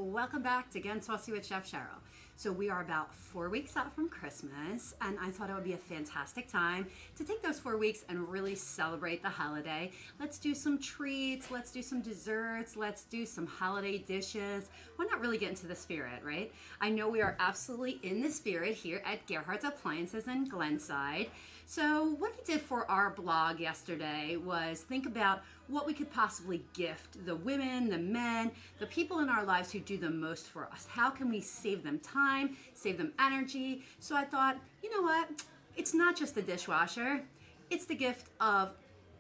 welcome back to Again Saucy with Chef Cheryl. So we are about 4 weeks out from Christmas, and I thought it would be a fantastic time to take those 4 weeks and really celebrate the holiday. Let's do some treats, let's do some desserts, let's do some holiday dishes. Why not really get into the spirit, right? I know we are absolutely in the spirit here at Gerhardt's Appliances in Glenside. So what I did for our blog yesterday was think about what we could possibly gift the women, the men, the people in our lives who do the most for us. How can we save them time, save them energy? So I thought, you know what? It's not just the dishwasher. It's the gift of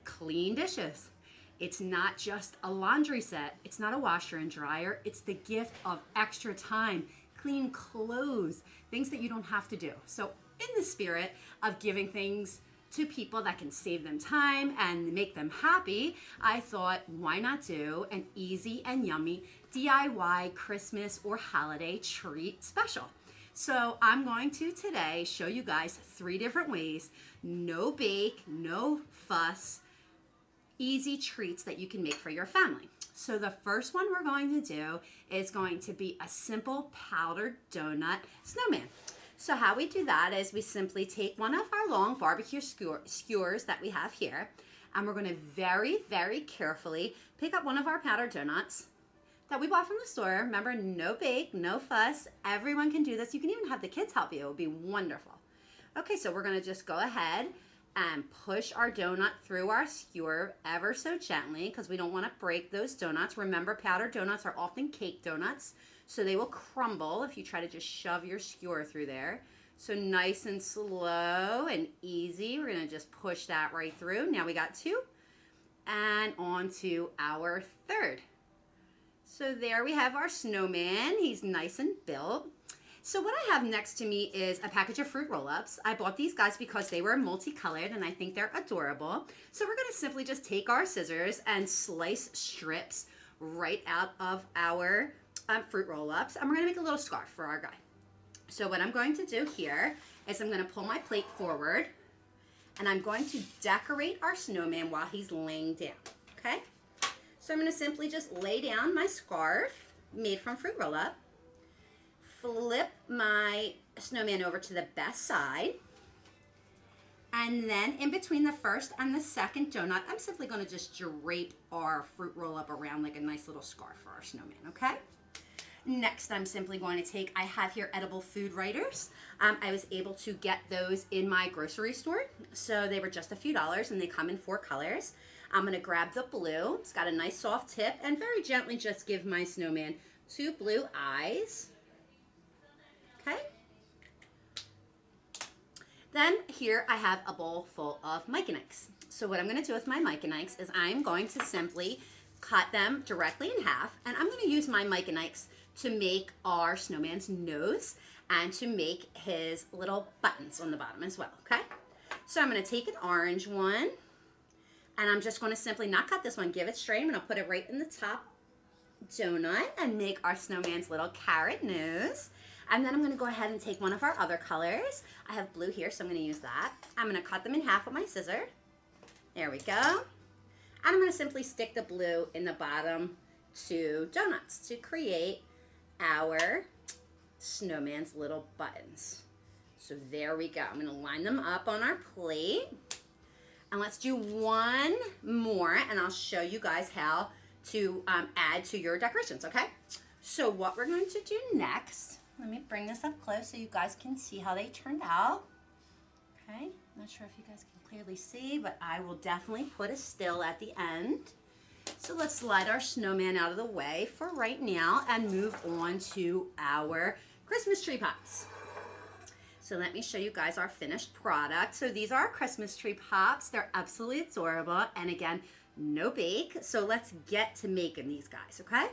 clean dishes. It's not just a laundry set. It's not a washer and dryer. It's the gift of extra time, clean clothes, things that you don't have to do. So in the spirit of giving things to people that can save them time and make them happy, I thought, why not do an easy and yummy DIY Christmas or holiday treat special? So I'm going to today show you guys 3 different ways, no bake, no fuss, easy treats that you can make for your family. So the first one we're going to do is going to be a simple powdered donut snowman. So how we do that is we simply take one of our long barbecue skewers that we have here, and we're going to very, very carefully pick up one of our powdered donuts that we bought from the store. Remember, no bake, no fuss. Everyone can do this. You can even have the kids help you. It will be wonderful. Okay, so we're going to just go ahead and push our donut through our skewer ever so gently because we don't want to break those donuts. Remember, powdered donuts are often cake donuts, so they will crumble if you try to just shove your skewer through there. So nice and slow and easy. We're going to just push that right through. Now we got 2 and on to our 3rd. So there we have our snowman. He's nice and built. So what I have next to me is a package of fruit roll-ups. I bought these guys because they were multicolored and I think they're adorable. So we're going to simply just take our scissors and slice strips right out of our fruit roll-ups, and we're going to make a little scarf for our guy. So what I'm going to do here is I'm going to pull my plate forward and I'm going to decorate our snowman while he's laying down, okay? So I'm going to simply just lay down my scarf made from fruit roll-up, flip my snowman over to the best side, and then in between the first and the second donut, I'm simply going to just drape our fruit roll-up around like a nice little scarf for our snowman, okay? Next, I'm simply going to take, I have here edible food writers. I was able to get those in my grocery store. So they were just a few dollars and they come in 4 colors. I'm going to grab the blue. It's got a nice soft tip and very gently just give my snowman 2 blue eyes. Okay. Then here I have a bowl full of Mike and Ike's. So what I'm going to do with my Mike and Ike's is I'm going to simply cut them directly in half, and I'm going to use my Mike and Ike's to make our snowman's nose and to make his little buttons on the bottom as well, okay? So I'm going to take an orange one, and I'm just going to simply not cut this one, give it straight. I'm going to put it right in the top donut and make our snowman's little carrot nose. And then I'm going to go ahead and take one of our other colors. I have blue here, so I'm going to use that. I'm going to cut them in half with my scissor. There we go. And I'm going to simply stick the blue in the bottom 2 donuts to create our snowman's little buttons. So there we go. I'm going to line them up on our plate. And let's do one more, and I'll show you guys how to add to your decorations, okay? So what we're going to do next, let me bring this up close so you guys can see how they turned out. Okay, not sure if you guys can clearly see, but I will definitely put a still at the end. So let's slide our snowman out of the way for right now and move on to our Christmas tree pops. So let me show you guys our finished product. So these are our Christmas tree pops. They're absolutely adorable. And again, no bake. So let's get to making these guys, okay?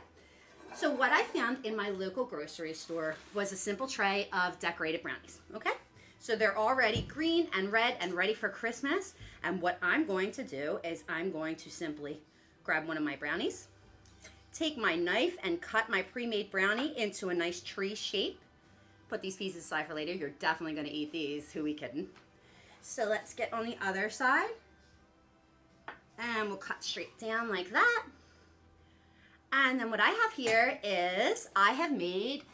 So what I found in my local grocery store was a simple tray of decorated brownies, okay? So they're already green and red and ready for Christmas. And what I'm going to do is I'm going to simply grab one of my brownies, take my knife and cut my pre-made brownie into a nice tree shape. Put these pieces aside for later. You're definitely going to eat these. Who we kidding? So let's get on the other side. And we'll cut straight down like that. And then what I have here is I have made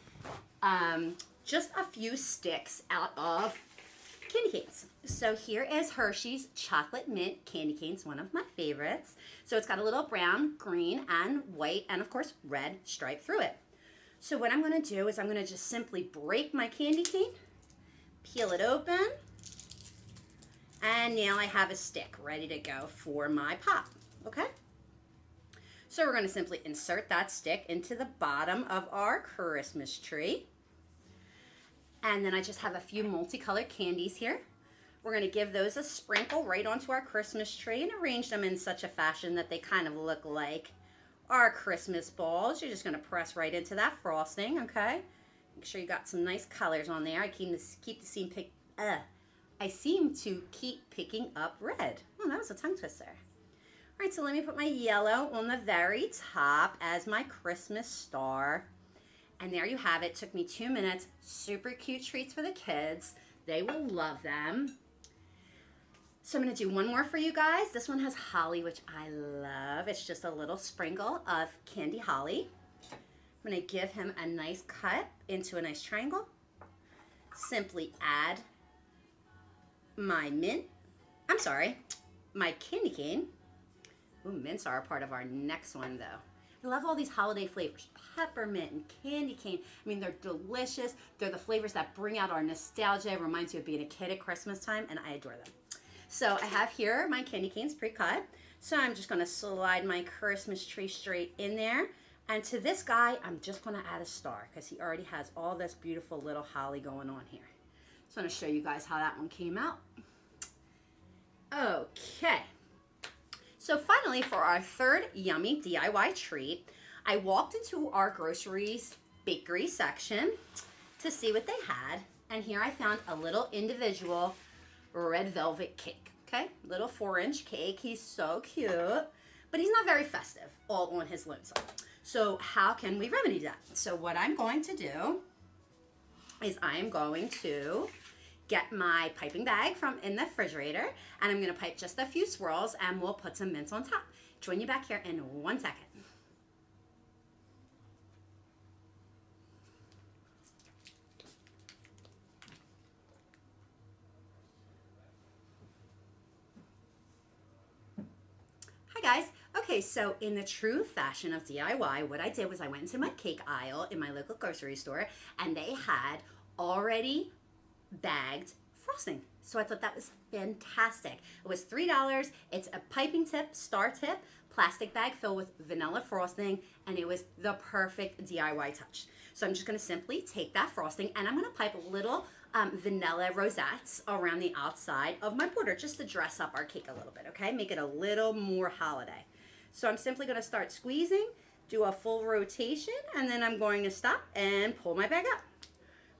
just a few sticks out of candy canes. So here is Hershey's Chocolate Mint Candy Canes, one of my favorites. So it's got a little brown, green, and white, and of course red stripe through it. So what I'm going to do is I'm going to just simply break my candy cane, peel it open, and now I have a stick ready to go for my pop, okay? So we're going to simply insert that stick into the bottom of our Christmas tree. And then I just have a few multicolored candies here. We're going to give those a sprinkle right onto our Christmas tree and arrange them in such a fashion that they kind of look like our Christmas balls. You're just going to press right into that frosting, okay? Make sure you got some nice colors on there. I seem to keep picking up red. Oh, that was a tongue twister. All right, so let me put my yellow on the very top as my Christmas star. And there you have it. Took me 2 minutes. Super cute treats for the kids. They will love them. So I'm going to do one more for you guys. This one has holly, which I love. It's just a little sprinkle of candy holly. I'm going to give him a nice cut into a nice triangle. Simply add my my candy cane. Ooh, mints are a part of our next one, though. I love all these holiday flavors, peppermint and candy cane. I mean, they're delicious. They're the flavors that bring out our nostalgia. It reminds you of being a kid at Christmas time, and I adore them. So I have here my candy canes pre-cut. So I'm just going to slide my Christmas tree straight in there. And to this guy, I'm just going to add a star because he already has all this beautiful little holly going on here. So I'm going to show you guys how that one came out. Okay. So finally, for our third yummy DIY treat, I walked into our groceries bakery section to see what they had. And here I found a little individual red velvet cake, okay? Little 4-inch cake. He's so cute, but he's not very festive all on his lonesome. So how can we remedy that? So what I'm going to do is I'm going to get my piping bag from in the refrigerator, and I'm going to pipe just a few swirls, and we'll put some mints on top. Join you back here in 1 second. Hi guys. Okay, so in the true fashion of DIY, what I did was I went into my cake aisle in my local grocery store, and they had already bagged frosting. So I thought that was fantastic. It was $3. It's a piping tip, star tip, plastic bag filled with vanilla frosting, and it was the perfect DIY touch. So I'm just going to simply take that frosting and I'm going to pipe little vanilla rosettes around the outside of my border just to dress up our cake a little bit, okay? Make it a little more holiday. So I'm simply going to start squeezing, do a full rotation, and then I'm going to stop and pull my bag up.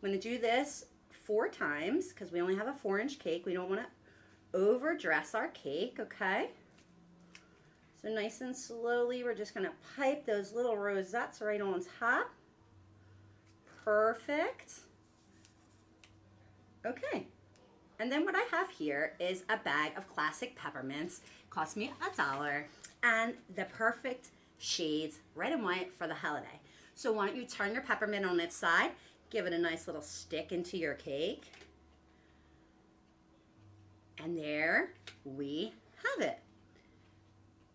I'm going to do this 4 times because we only have a 4-inch cake. We don't want to overdress our cake, okay? So nice and slowly, we're just going to pipe those little rosettes right on top. Perfect. Okay. And then what I have here is a bag of classic peppermints. Cost me $1. And the perfect shades, red and white, for the holiday. So why don't you turn your peppermint on its side, give it a nice little stick into your cake. And there we have it.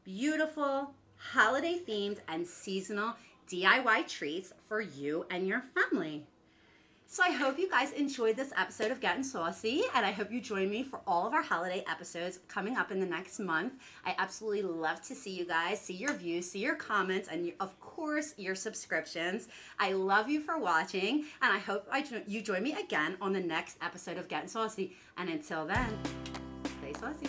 Beautiful, holiday themed and seasonal DIY treats for you and your family. So I hope you guys enjoyed this episode of Getting Saucy, and I hope you join me for all of our holiday episodes coming up in the next month. I absolutely love to see you guys, see your views, see your comments, and of course, your subscriptions. I love you for watching, and I hope you join me again on the next episode of Getting Saucy. And until then, stay saucy.